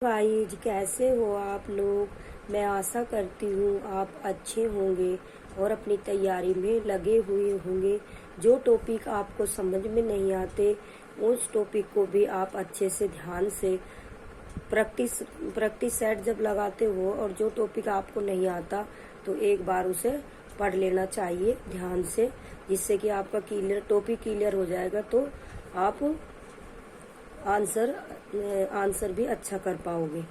Guys, कैसे हो आप लोग। मैं आशा करती हूँ आप अच्छे होंगे और अपनी तैयारी में लगे हुए होंगे। जो टॉपिक आपको समझ में नहीं आते उस टॉपिक को भी आप अच्छे से ध्यान से प्रैक्टिस सेट जब लगाते हो, और जो टॉपिक आपको नहीं आता तो एक बार उसे पढ़ लेना चाहिए ध्यान से, जिससे कि आपका टॉपिक क्लियर हो जाएगा। तो आप आंसर भी अच्छा कर पाओगे।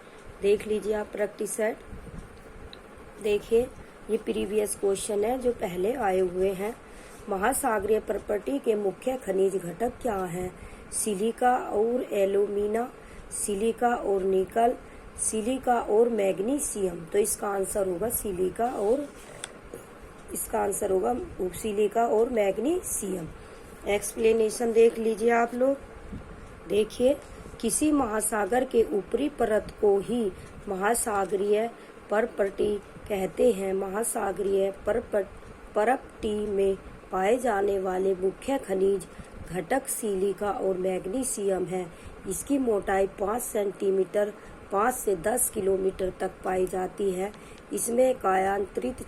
देख लीजिए आप प्रैक्टिस सेट। देखिए, ये प्रीवियस क्वेश्चन है जो पहले आए हुए हैं। महासागरीय प्रॉपर्टी के मुख्य खनिज घटक क्या हैं? सिलिका और एल्यूमिना, सिलिका और निकल, सिलिका और मैग्नीशियम। तो इसका आंसर होगा सिलिका और मैग्नीशियम। एक्सप्लेनेशन देख लीजिए आप लोग। देखिए, किसी महासागर के ऊपरी परत को ही महासागरीय प्रॉपर्टी कहते हैं। महासागरीय प्रॉपर्टी में पाए जाने वाले मुख्य खनिज घटक सिलिका और मैग्नीशियम है। इसकी मोटाई 5 सेंटीमीटर 5 से 10 किलोमीटर तक पाई जाती है। इसमें कायांतरित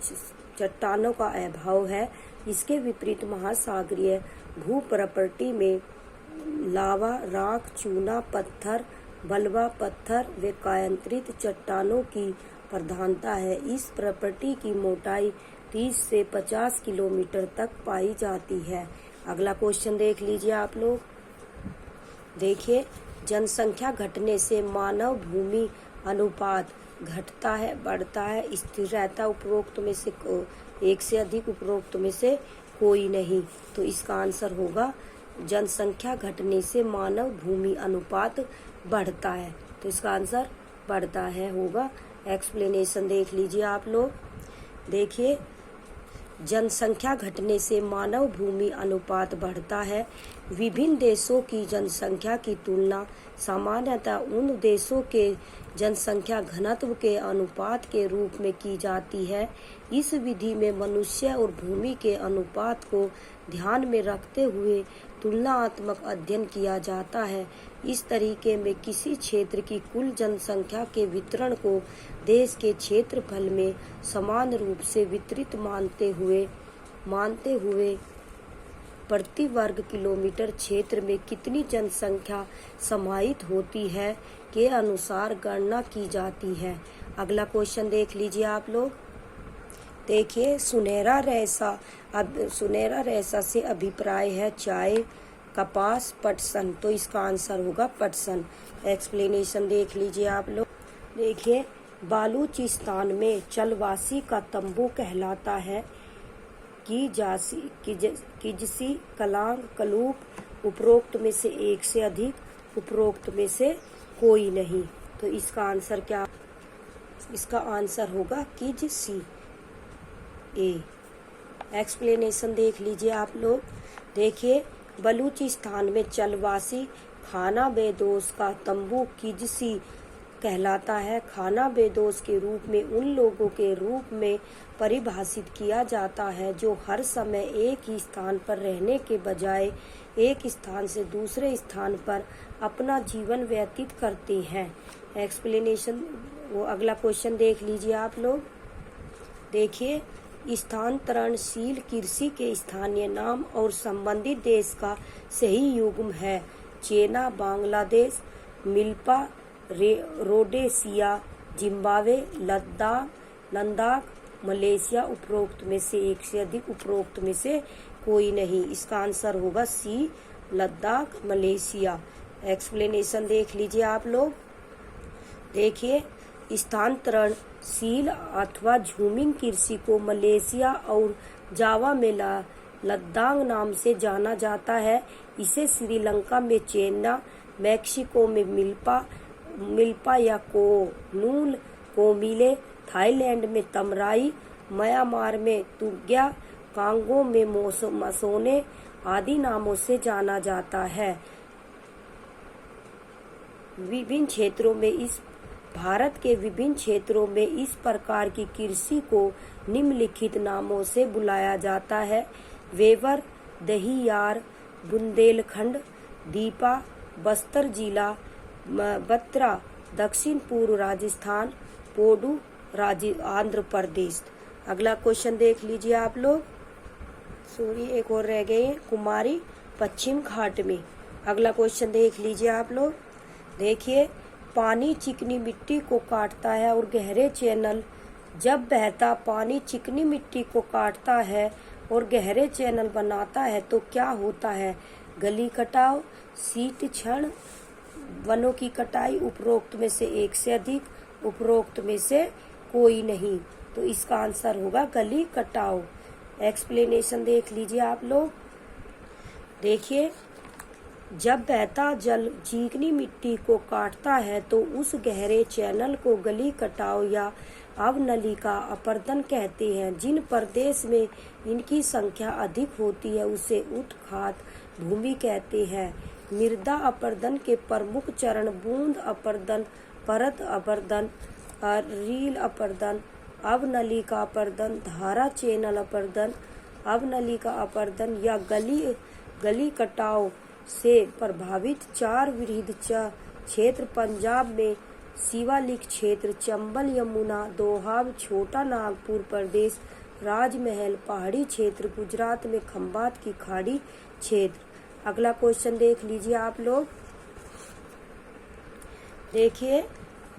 चट्टानों का अभाव है। इसके विपरीत महासागरीय भू प्रॉपर्टी में लावा, राख, चूना पत्थर, बलवा पत्थर व कायांतरित चट्टानों की प्रधानता है। इस प्रॉपर्टी की मोटाई 30 से 50 किलोमीटर तक पाई जाती है। अगला क्वेश्चन देख लीजिए आप लोग। देखिए, जनसंख्या घटने से मानव भूमि अनुपात घटता है, बढ़ता है, स्थिर रहता है। उपरोक्त में से एक से अधिक, उपरोक्त में से कोई नहीं। तो इसका आंसर होगा जनसंख्या घटने से मानव भूमि अनुपात बढ़ता है। तो इसका आंसर बढ़ता है होगा। एक्सप्लेनेशन देख लीजिए आप लोग। देखिए, जनसंख्या घटने से मानव भूमि अनुपात बढ़ता है। विभिन्न देशों की जनसंख्या की तुलना सामान्यतः उन देशों के जनसंख्या घनत्व के अनुपात के रूप में की जाती है। इस विधि में मनुष्य और भूमि के अनुपात को ध्यान में रखते हुए तुलनात्मक अध्ययन किया जाता है। इस तरीके में किसी क्षेत्र की कुल जनसंख्या के वितरण को देश के क्षेत्रफल में समान रूप से वितरित मानते हुए प्रति वर्ग किलोमीटर क्षेत्र में कितनी जनसंख्या समाहित होती है के अनुसार गणना की जाती है। अगला क्वेश्चन देख लीजिए आप लोग। देखिए, सुनहरा रेशा से अभिप्राय है चाय, कपास, पटसन। तो इसका आंसर होगा पटसन। एक्सप्लेनेशन देख लीजिए आप लोग। देखिए, बालूचिस्तान में चलवासी का तंबू कहलाता है। किजसी, कलांग, कलूप। उपरोक्त में से एक से अधिक, उपरोक्त में से कोई नहीं। तो इसका आंसर क्या? इसका आंसर होगा किजसी ए। एक्सप्लेनेशन देख लीजिए आप लोग। देखिए, बलूचिस्तान में चलवासी खाना बेदोश का तंबू किजसी कहलाता है। खाना बेदोश के रूप में उन लोगों के रूप में परिभाषित किया जाता है जो हर समय एक ही स्थान पर रहने के बजाय एक स्थान से दूसरे स्थान पर अपना जीवन व्यतीत करते हैं। एक्सप्लेनेशन अगला क्वेश्चन देख लीजिए आप लोग। देखिए, स्थानांतरणशील कृषि के स्थानीय नाम और संबंधित देश का सही युग्म है। चीना, Bangladesh, milpa, Rhodesia, Zimbabwe, Ladakh, Malaysia. उपरोक्त में से एक से अधिक, उपरोक्त में से कोई नहीं। इसका आंसर होगा सी, लद्दाख, मलेशिया। एक्सप्लेनेशन देख लीजिए आप लोग। देखिए, स्थानांतरणशील अथवा झूमिंग कृषि को मलेशिया और जावा में लद्दाख नाम से जाना जाता है। इसे श्रीलंका में चेन्ना, मैक्सिको में मिल्पा या कोनूल कोमिले, थाईलैंड में तमराई, म्यांमार में तुग्या, कांगो में मसोने आदि नामों से जाना जाता है। भारत के विभिन्न क्षेत्रों में इस प्रकार की कृषि को निम्नलिखित नामों से बुलाया जाता है। वेवर, दहियार, बुंदेलखंड, दीपा, बस्तर जिला, बत्रा, दक्षिण पूर्व राजस्थान, पोडू आंध्र प्रदेश। अगला क्वेश्चन देख लीजिए आप लोग। सॉरी, एक और रह गए, कुमारी पश्चिम घाट में। अगला क्वेश्चन देख लीजिए आप लोग। देखिए, पानी चिकनी मिट्टी को काटता है और गहरे चैनल, जब बहता पानी चिकनी मिट्टी को काटता है और गहरे चैनल बनाता है तो क्या होता है? गली कटाव, शीत क्षरण, वनों की कटाई, उपरोक्त में से एक से अधिक, उपरोक्त में से कोई नहीं। तो इसका आंसर होगा गली कटाव। एक्सप्लेनेशन देख लीजिए आप लोग। देखिए, जब बहता जल चिकनी मिट्टी को काटता है तो उस गहरे चैनल को गली कटाव या अवनलिका अपर्दन कहते हैं। जिन प्रदेश में इनकी संख्या अधिक होती है उसे उत्खात भूमि कहते हैं। मृदा अपर्दन के प्रमुख चरण बूंद अपर्दन, परत अपर्दन, रील अपर्दन, अवनलिका अपर्दन, धारा चैनल अपर्दन, अवनलिका अपर्दन या गली कटाव से प्रभावित 4 वृहद क्षेत्र पंजाब में शिवालिक क्षेत्र, चंबल यमुना दोआब, छोटा नागपुर प्रदेश, राजमहल पहाड़ी क्षेत्र, गुजरात में खंभात की खाड़ी क्षेत्र। अगला क्वेश्चन देख लीजिए आप लोग। देखिए,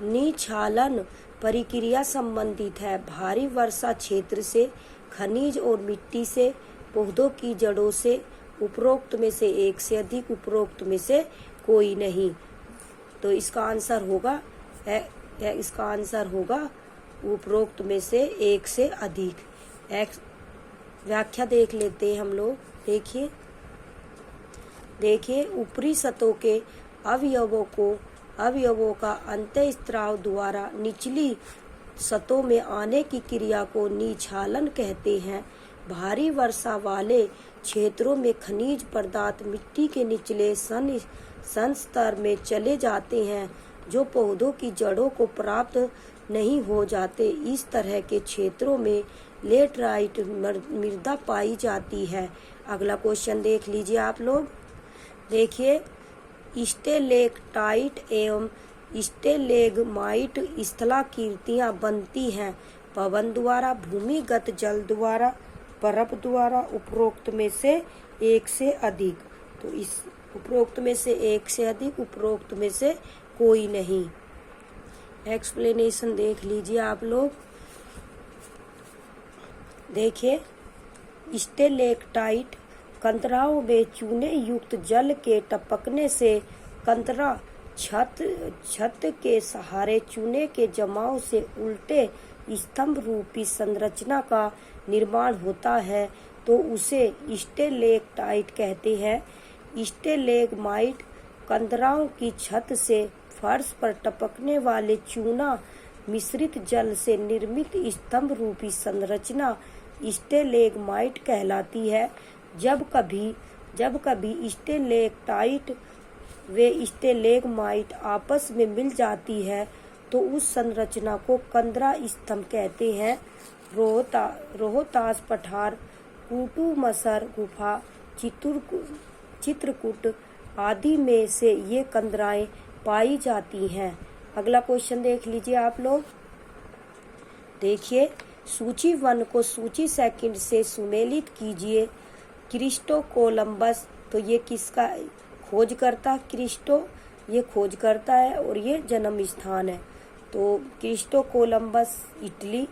निछालन प्रक्रिया संबंधित है भारी वर्षा क्षेत्र से, खनिज और मिट्टी से, पौधों की जड़ों से, उपरोक्त में से एक से अधिक, उपरोक्त में से कोई नहीं। तो इसका आंसर होगा उपरोक्त में से एक से अधिक। व्याख्या देख लेते हैं हम लोग। देखिए, ऊपरी सतहों के अवयवों का अंतःस्राव द्वारा निचली सतहों में आने की क्रिया को निछालन कहते हैं। भारी वर्षा वाले क्षेत्रों में खनिज पदार्थ मिट्टी के निचले संस्तर में चले जाते हैं जो पौधों की जड़ों को प्राप्त नहीं हो जाते। इस तरह के क्षेत्रों में लेटराइट मृदा पाई जाती है। अगला क्वेश्चन देख लीजिए आप लोग। देखिए, स्टेलेक्टाइट एवं स्टेलेगमाइट स्थलाकृतियां बनती हैं पवन द्वारा, भूमिगत जल द्वारा, बर्फ द्वारा, उपरोक्त में से एक से अधिक। तो इस उपरोक्त में से एक से अधिक, उपरोक्त में से कोई नहीं। एक्सप्लेनेशन देख लीजिए आप लोग। देखिए, स्टेलेक्टाइट कंदराओं में चूने युक्त जल के टपकने से कंदरा छत के सहारे चूने के जमाव से उल्टे स्तंभ रूपी संरचना का निर्माण होता है तो उसे स्टेलेक्टाइट कहते हैं। स्टेलेगमाइट कंदराओं की छत से फर्श पर टपकने वाले चूना मिश्रित जल से निर्मित स्तंभ रूपी संरचना स्टेलेगमाइट कहलाती है। जब कभी स्टेलेक्टाइट वे स्टेलेगमाइट आपस में मिल जाती है तो उस संरचना को कंदरा स्तंभ कहते हैं। रोहतास पठार, कुटुमसर गुफा, चित्रकूट आदि में से ये कंदराएं पाई जाती हैं। अगला क्वेश्चन देख लीजिए आप लोग। देखिए, सूची 1 को सूची 2 से सुमेलित कीजिए। क्रिस्टो कोलंबस, तो ये किसका खोजकर्ता? क्रिस्टो ये खोजकर्ता है और ये जन्म स्थान है। तो क्रिस्टो कोलंबस इटली,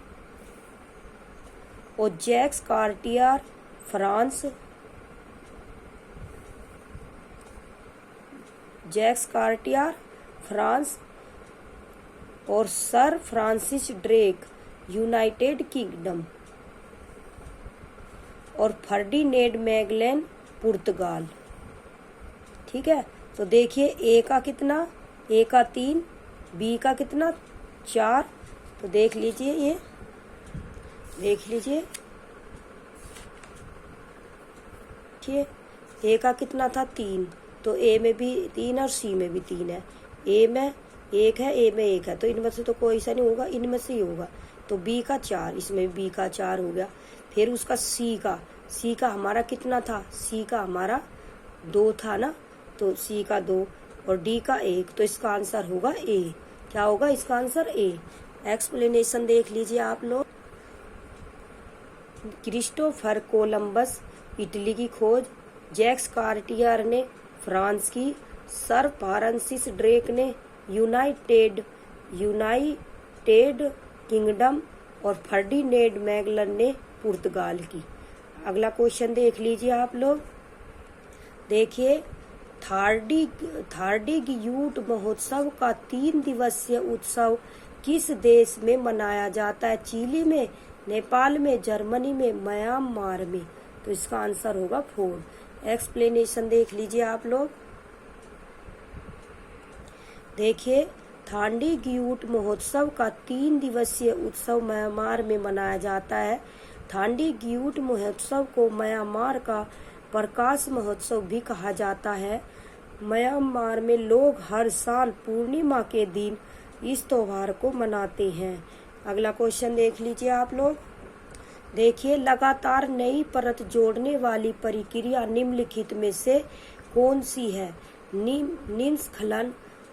और जैक्स कार्टियर फ्रांस, और sir Francis Drake United kingdom, और फर्डिनेंड मैगेलन पुर्तगाल। ठीक है, तो देखिए ए का कितना, ए का 3, बी का कितना 4। तो देख लीजिए, ये देख लीजिए, ए का कितना था 3, तो ए में भी 3 और सी में भी 3 है। ए में 1 है, ए में 1 है, तो इनमें से तो कोई सा नहीं होगा, इनमें से ही होगा। तो बी का 4, इसमें बी का 4 हो गया। फिर उसका सी का हमारा कितना था? सी का हमारा 2 था ना, तो सी का 2 और डी का 1, तो इसका आंसर होगा ए। क्या होगा इसका आंसर ए। एक्सप्लेनेशन देख लीजिए आप लोग। क्रिस्टोफर कोलंबस इटली की खोज, जैक्स कार्टियर ने फ्रांस की, सर फ्रांसिस ड्रेक ने यूनाइटेड किंगडम और फर्डिनेंड मैगलन ने पुर्तगाल की। अगला क्वेश्चन देख लीजिए आप लोग। देखिए, थार्डिग यूट महोत्सव का 3 दिवसीय उत्सव किस देश में मनाया जाता है? चिली में, नेपाल में, जर्मनी में, म्यांमार में। तो इसका आंसर होगा 4। एक्सप्लेनेशन देख लीजिए आप लोग। देखिए, थार्डिग यूट महोत्सव का 3 दिवसीय उत्सव म्यांमार में मनाया जाता है। थार्डिग यूट महोत्सव को म्यांमार का प्रकाश महोत्सव भी कहा जाता है। म्यांमार में लोग हर साल पूर्णिमा के दिन इस त्योहार को मनाते हैं। अगला क्वेश्चन देख लीजिए आप लोग। देखिए, लगातार नई परत जोड़ने वाली प्रक्रिया निम्नलिखित में से कौन सी है? निम्नस्खलन,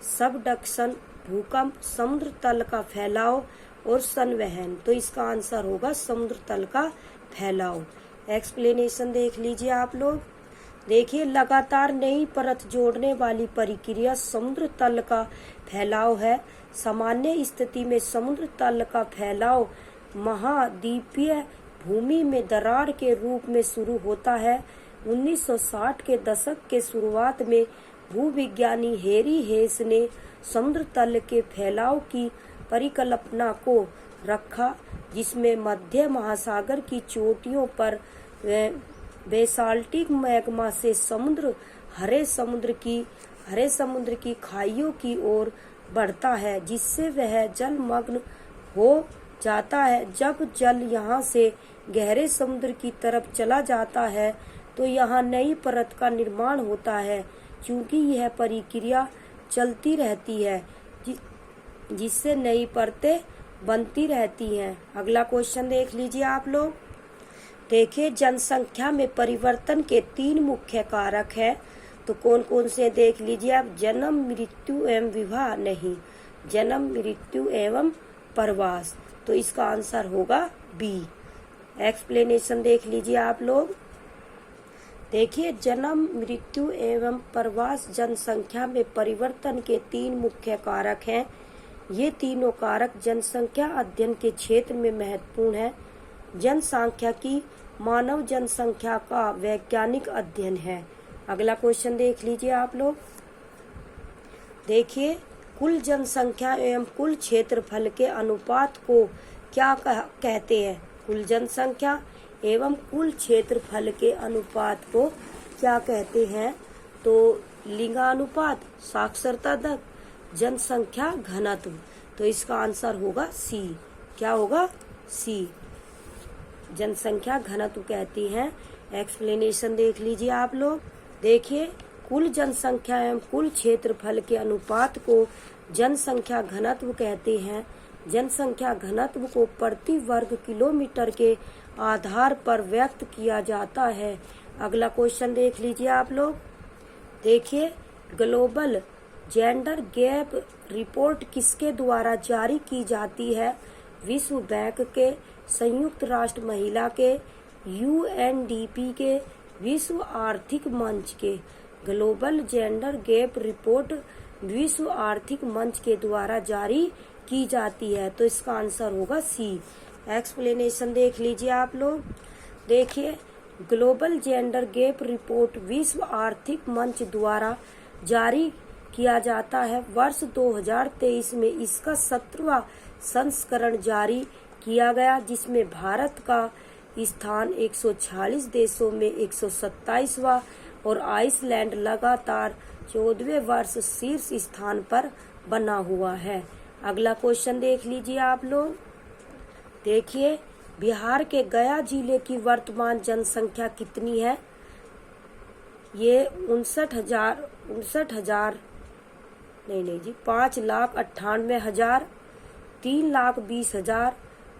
सबडक्शन, भूकंप, समुद्र तल का फैलाव और संवहन। तो इसका आंसर होगा समुद्र तल का फैलाव। एक्सप्लेनेशन देख लीजिए आप लोग। देखिए, लगातार नई परत जोड़ने वाली प्रक्रिया समुद्र तल का फैलाव है। सामान्य स्थिति में समुद्र तल का फैलाव महाद्वीपीय भूमि में दरार के रूप में शुरू होता है। 1960 के दशक के शुरुआत में भूविज्ञानी हैरी हेस ने समुद्र तल के फैलाव की परिकल्पना को रखा, जिसमें मध्य महासागर की चोटियों पर बेसाल्टिक मैग्मा से हरे समुद्र की खाइयों की ओर बढ़ता है, जिससे वह जलमग्न हो जाता है। जब जल यहाँ से गहरे समुद्र की तरफ चला जाता है तो यहाँ नई परत का निर्माण होता है। क्योंकि यह प्रक्रिया चलती रहती है, जिससे नई परतें बनती रहती हैं। अगला क्वेश्चन देख लीजिए आप लोग। देखिए, जनसंख्या में परिवर्तन के 3 मुख्य कारक हैं। तो कौन कौन से देख लीजिए आप। जन्म, मृत्यु एवं विवाह नहीं, जन्म, मृत्यु एवं प्रवास। तो इसका आंसर होगा बी। एक्सप्लेनेशन देख लीजिए आप लोग। देखिए, जन्म, मृत्यु एवं प्रवास जनसंख्या में परिवर्तन के 3 मुख्य कारक हैं। ये तीनों कारक जनसंख्या अध्ययन के क्षेत्र में महत्वपूर्ण है। जनसांख्यिकी मानव जनसंख्या का वैज्ञानिक अध्ययन है। अगला क्वेश्चन देख लीजिए आप लोग। देखिए, कुल जनसंख्या एवं कुल क्षेत्रफल के अनुपात को क्या कहते हैं? कुल जनसंख्या एवं कुल क्षेत्रफल के अनुपात को क्या कहते हैं? तो लिंगानुपात, साक्षरता दर, जनसंख्या घनत्व। तो इसका आंसर होगा सी। क्या होगा? सी, जनसंख्या घनत्व कहती हैं। एक्सप्लेनेशन देख लीजिए आप लोग। देखिए, कुल जनसंख्या एवं कुल क्षेत्रफल के अनुपात को जनसंख्या घनत्व कहते हैं। जनसंख्या घनत्व को प्रति वर्ग किलोमीटर के आधार पर व्यक्त किया जाता है। अगला क्वेश्चन देख लीजिए आप लोग। देखिए, ग्लोबल जेंडर गैप रिपोर्ट किसके द्वारा जारी की जाती है? विश्व बैंक के, संयुक्त राष्ट्र महिला के, UNDP के, विश्व आर्थिक मंच के। ग्लोबल जेंडर गैप रिपोर्ट विश्व आर्थिक मंच के द्वारा जारी की जाती है। तो इसका आंसर होगा सी। एक्सप्लेनेशन देख लीजिए आप लोग। देखिए, ग्लोबल जेंडर गैप रिपोर्ट विश्व आर्थिक मंच द्वारा जारी किया जाता है। वर्ष 2023 में इसका 17वां संस्करण जारी किया गया, जिसमें भारत का स्थान 146 देशों में 127वां और आइसलैंड लगातार 14वें वर्ष शीर्ष स्थान पर बना हुआ है। अगला क्वेश्चन देख लीजिए आप लोग। देखिए, बिहार के गया जिले की वर्तमान जनसंख्या कितनी है? ये 5,98,000, 3,20,000,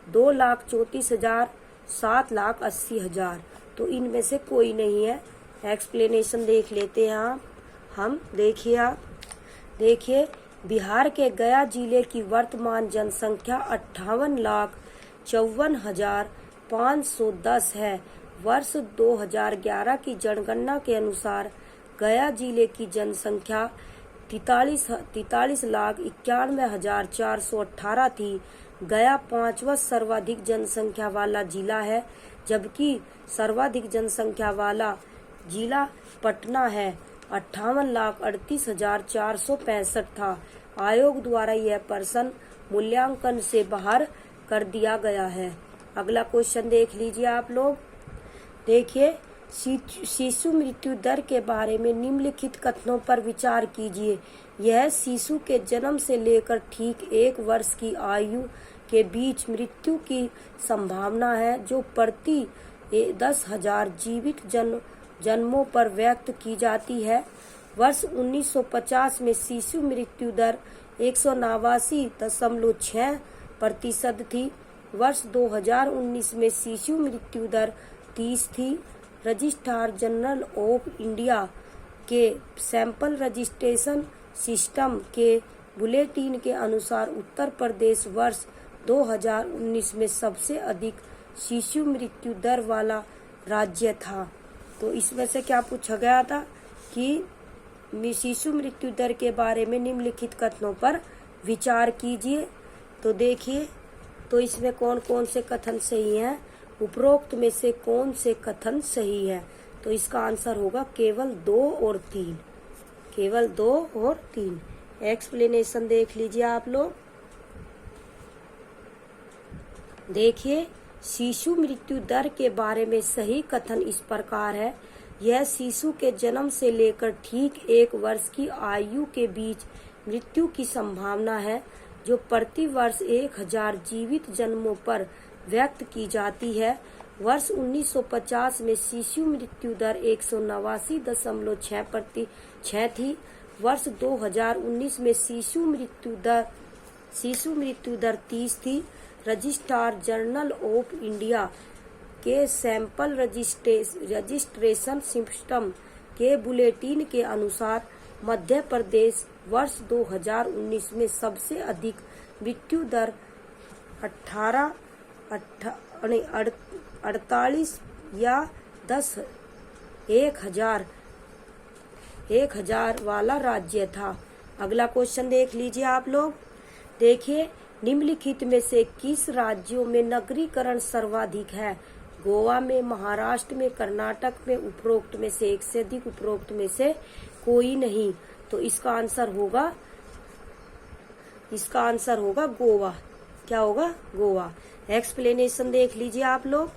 2,34,000, 7,80,000। तो इनमें से कोई नहीं है। एक्सप्लेनेशन देख लेते हैं हम। देखिए, बिहार के गया जिले की वर्तमान जनसंख्या 58,54,510 है। वर्ष 2011 की जनगणना के अनुसार गया जिले की जनसंख्या 43,91,418 थी। गया 5वां सर्वाधिक जनसंख्या वाला जिला है, जबकि सर्वाधिक जनसंख्या वाला जिला पटना है। 58,38,465 था। आयोग द्वारा यह प्रश्न मूल्यांकन से बाहर कर दिया गया है। अगला क्वेश्चन देख लीजिए आप लोग। देखिए, शिशु मृत्यु दर के बारे में निम्नलिखित कथनों पर विचार कीजिए। यह शिशु के जन्म से लेकर ठीक 1 वर्ष की आयु के बीच मृत्यु की संभावना है, जो प्रति 10,000 जीवित जन्मों पर व्यक्त की जाती है। वर्ष 1950 में शिशु मृत्यु दर 189.6% थी। वर्ष 2019 में शिशु मृत्यु दर 30 थी। रजिस्ट्रार जनरल ऑफ इंडिया के सैंपल रजिस्ट्रेशन सिस्टम के बुलेटिन के अनुसार उत्तर प्रदेश वर्ष 2019 में सबसे अधिक शिशु मृत्यु दर वाला राज्य था। तो इसमें से क्या पूछा गया था कि शिशु मृत्यु दर के बारे में निम्नलिखित कथनों पर विचार कीजिए। तो देखिए, तो इसमें कौन कौन से कथन सही हैं, उपरोक्त में से कौन से कथन सही है। तो इसका आंसर होगा केवल 2 और 3, केवल 2 और 3। एक्सप्लेनेशन देख लीजिए आप लोग। देखिए, शिशु मृत्यु दर के बारे में सही कथन इस प्रकार है। यह शिशु के जन्म से लेकर ठीक 1 वर्ष की आयु के बीच मृत्यु की संभावना है, जो प्रति वर्ष 1,000 जीवित जन्मों पर व्यक्त की जाती है। वर्ष 1950 में शिशु मृत्यु दर 189.6% थी। वर्ष 2019 में शिशु मृत्यु दर 30 थी। रजिस्ट्रार जनरल ऑफ इंडिया के सैंपल रजिस्ट्रेशन सिस्टम के बुलेटिन के अनुसार मध्य प्रदेश वर्ष 2019 में सबसे अधिक मृत्यु दर 48 या 1,000 वाला राज्य था। अगला क्वेश्चन देख लीजिए आप लोग। देखिए, निम्नलिखित में से किस राज्यों में नगरीकरण सर्वाधिक है? गोवा में, महाराष्ट्र में, कर्नाटक में, उपरोक्त में से एक से अधिक, उपरोक्त में से कोई नहीं। तो इसका आंसर होगा गोवा। क्या होगा? गोवा। एक्सप्लेनेशन देख लीजिए आप लोग।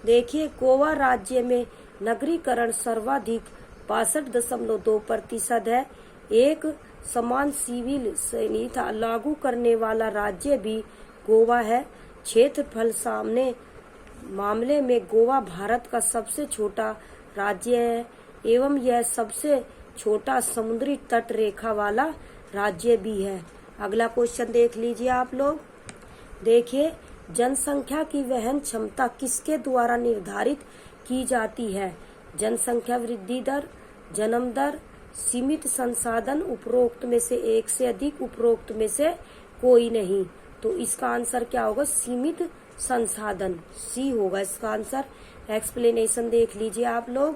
देखिए, गोवा राज्य में नगरीकरण सर्वाधिक 62.2% है। एक समान सिविल संहिता लागू करने वाला राज्य भी गोवा है। क्षेत्रफल मामले में गोवा भारत का सबसे छोटा राज्य है एवं यह सबसे छोटा समुद्री तट रेखा वाला राज्य भी है। अगला क्वेश्चन देख लीजिए आप लोग। देखिए, जनसंख्या की वहन क्षमता किसके द्वारा निर्धारित की जाती है? जनसंख्या वृद्धि दर, जन्म दर, सीमित संसाधन, उपरोक्त में से एक से अधिक, उपरोक्त में से कोई नहीं। तो इसका आंसर क्या होगा? सीमित संसाधन, सी होगा इसका आंसर। एक्सप्लेनेशन देख लीजिए आप लोग।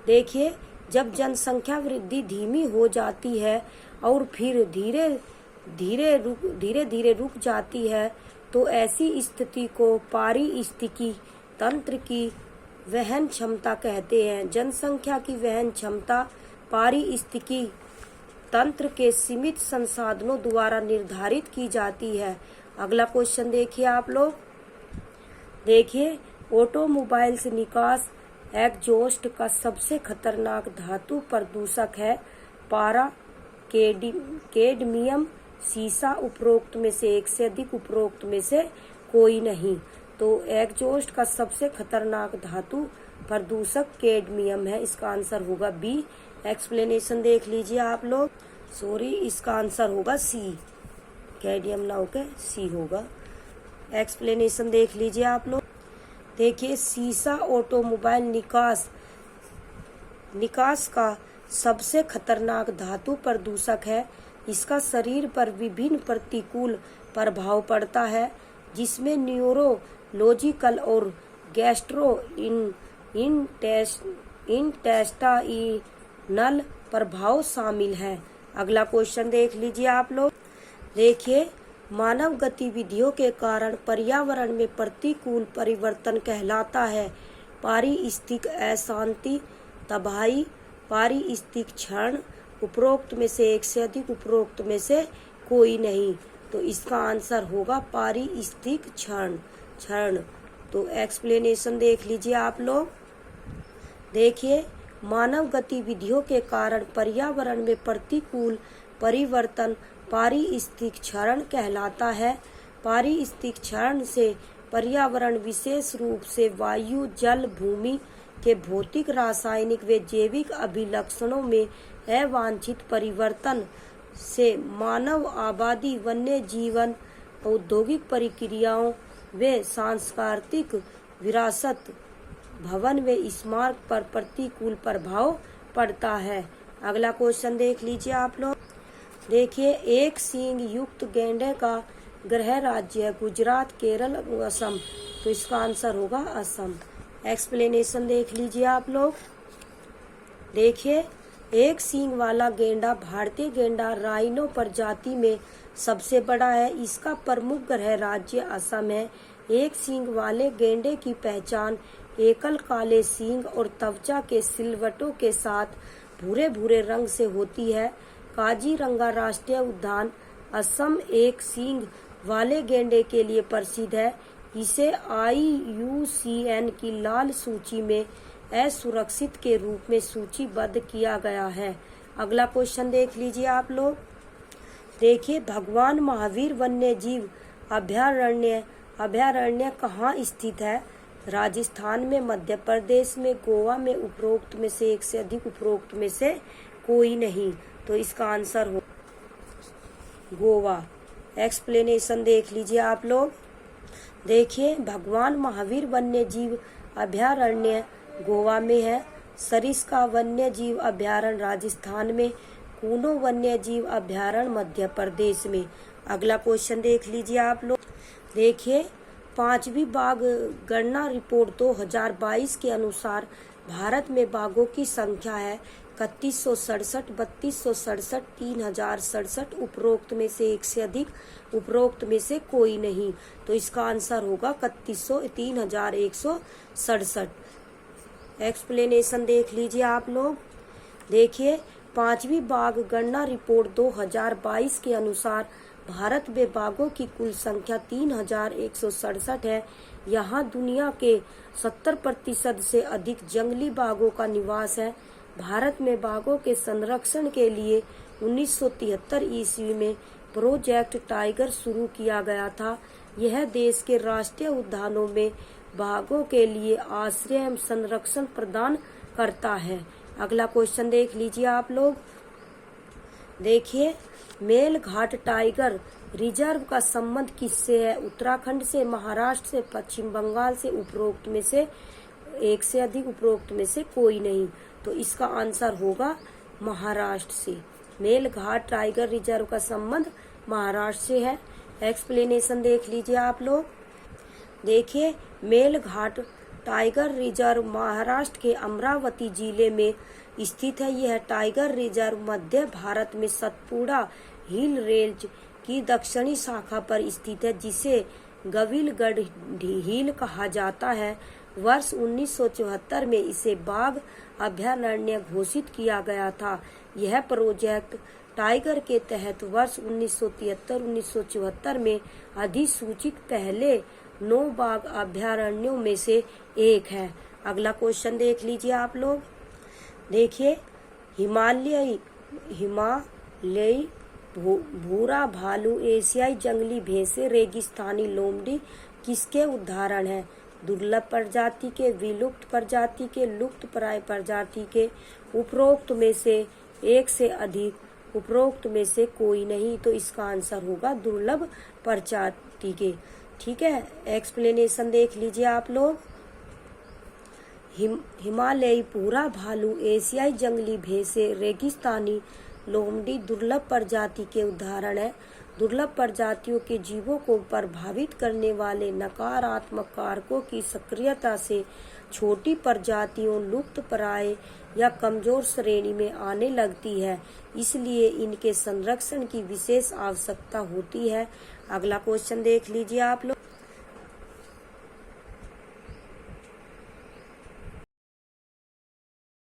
देखिए, जब जनसंख्या वृद्धि धीमी हो जाती है और फिर धीरे धीरे रुक जाती है, तो ऐसी स्थिति को पारिस्थितिकी तंत्र की वहन क्षमता कहते हैं। जनसंख्या की वहन क्षमता पारिस्थितिकी तंत्र के सीमित संसाधनों द्वारा निर्धारित की जाती है। अगला क्वेश्चन देखिए आप लोग। देखिए, ऑटोमोबाइल से निकास एग्जॉस्ट का सबसे खतरनाक धातु प्रदूषक है पारा कैडमियम सीसा, उपरोक्त में से एक से अधिक, उपरोक्त में से कोई नहीं। तो एग्जॉस्ट का सबसे खतरनाक धातु प्रदूषक कैडमियम है। इसका आंसर होगा बी। एक्सप्लेनेशन देख लीजिए आप लोग। इसका आंसर होगा सी, कैडमियम ना होकर सी होगा। एक्सप्लेनेशन देख लीजिए आप लोग। देखिए, सीसा ऑटोमोबाइल निकास का सबसे खतरनाक धातु प्रदूषक है। इसका शरीर पर विभिन्न प्रतिकूल प्रभाव पड़ता है, जिसमें न्यूरोलॉजिकल और गैस्ट्रो इंटेस्टाइनल प्रभाव शामिल है। अगला क्वेश्चन देख लीजिए आप लोग। देखिए, मानव गतिविधियों के कारण पर्यावरण में प्रतिकूल परिवर्तन कहलाता है पारिस्थितिक अशांति, तबाही, पारिस्थितिक क्षरण। उपरोक्त में से एक से अधिक, उपरोक्त में से कोई नहीं। तो इसका आंसर होगा पारिस्थितिक क्षरण। तो एक्सप्लेनेशन देख लीजिए आप लोग। देखिए, मानव गतिविधियों के कारण पर्यावरण में प्रतिकूल परिवर्तन पारिस्थितिक क्षरण कहलाता है। पारिस्थितिक क्षरण से पर्यावरण विशेष रूप से वायु, जल, भूमि के भौतिक, रासायनिक व जैविक अभिलक्षणों में अवांछित परिवर्तन से मानव आबादी, वन्य जीवन, औद्योगिक प्रक्रियाओं व सांस्कृतिक विरासत, भवन व स्मारक पर प्रतिकूल प्रभाव पड़ता है। अगला क्वेश्चन देख लीजिए आप लोग। देखिए, एक सींग युक्त गैंडे का गृह राज्य है गुजरात, केरल, असम। तो इसका आंसर होगा असम। एक्सप्लेनेशन देख लीजिए आप लोग। देखिए, एक सींग वाला गेंडा भारतीय गेंडा राइनो प्रजाति में सबसे बड़ा है। इसका प्रमुख गृह राज्य असम है। एक सींग वाले गेंडे की पहचान एकल काले सींग और त्वचा के सिलवटों के साथ भूरे भूरे रंग से होती है। काजीरंगा राष्ट्रीय उद्यान असम एक सींग वाले गेंडे के लिए प्रसिद्ध है। इसे IUCN की लाल सूची में असुरक्षित के रूप में सूचीबद्ध किया गया है। अगला क्वेश्चन देख लीजिए आप लोग। देखिए, भगवान महावीर वन्य जीव अभयारण्य कहाँ स्थित है? राजस्थान में, मध्य प्रदेश में, गोवा में। उपरोक्त में से एक से अधिक, उपरोक्त में से कोई नहीं। तो इसका आंसर हो गोवा। एक्सप्लेनेशन देख लीजिए आप लोग। देखिए, भगवान महावीर वन्य जीव अभयारण्य गोवा में है। सरिस्का वन्य जीव अभयारण्य राजस्थान में। कूनो वन्य जीव अभयारण्य मध्य प्रदेश में। अगला क्वेश्चन देख लीजिए आप लोग। देखिए, 5वीं बाघ गणना रिपोर्ट 2022 के अनुसार भारत में बाघों की संख्या है 3167, 3267, 3067। उपरोक्त में से एक से अधिक, उपरोक्त में से कोई नहीं। तो इसका आंसर होगा 3167। एक्सप्लेनेशन देख लीजिए आप लोग। देखिए, 5वीं बाघ गणना रिपोर्ट 2022 के अनुसार भारत में बाघों की कुल संख्या 3167 है। यहाँ दुनिया के 70% से अधिक जंगली बाघों का निवास है। भारत में बाघों के संरक्षण के लिए 1973 ईस्वी में प्रोजेक्ट टाइगर शुरू किया गया था। यह देश के राष्ट्रीय उद्यानों में बाघों के लिए आश्रय एवं संरक्षण प्रदान करता है। अगला क्वेश्चन देख लीजिए आप लोग। देखिए, मेलघाट टाइगर रिजर्व का संबंध किससे है? उत्तराखंड से, महाराष्ट्र से, पश्चिम बंगाल से। उपरोक्त में से एक से अधिक, उपरोक्त में से कोई नहीं। तो इसका आंसर होगा महाराष्ट्र से। मेलघाट टाइगर रिजर्व का संबंध महाराष्ट्र से है। एक्सप्लेनेशन देख लीजिए आप लोग। देखिए, मेलघाट टाइगर रिजर्व महाराष्ट्र के अमरावती जिले में स्थित है। यह टाइगर रिजर्व मध्य भारत में सतपुड़ा हिल रेंज की दक्षिणी शाखा पर स्थित है, जिसे गविलगढ़ हिल कहा जाता है। वर्ष 1974 में इसे बाघ अभयारण्य घोषित किया गया था। यह प्रोजेक्ट टाइगर के तहत वर्ष 1973-1974 में अधिसूचित पहले 9 बाघ अभयारण्यों में से एक है। अगला क्वेश्चन देख लीजिए आप लोग। देखिए, हिमालयी भूरा भालू, एशियाई जंगली भैंसे, रेगिस्तानी लोमड़ी किसके उदाहरण है? दुर्लभ प्रजाति के, विलुप्त प्रजाति के, लुप्त प्राय प्रजाति के। उपरोक्त में से एक से अधिक, उपरोक्त में से कोई नहीं। तो इसका आंसर होगा दुर्लभ प्रजाति के। ठीक है, एक्सप्लेनेशन देख लीजिए आप लोग। हिमालयी भूरा भालू, एशियाई जंगली भैंसे, रेगिस्तानी लोमड़ी दुर्लभ प्रजाति के उदाहरण है। दुर्लभ प्रजातियों के जीवों को प्रभावित करने वाले नकारात्मक कारकों की सक्रियता से छोटी प्रजातियों लुप्त प्राय या कमजोर श्रेणी में आने लगती है, इसलिए इनके संरक्षण की विशेष आवश्यकता होती है। अगला क्वेश्चन देख लीजिए आप लोग।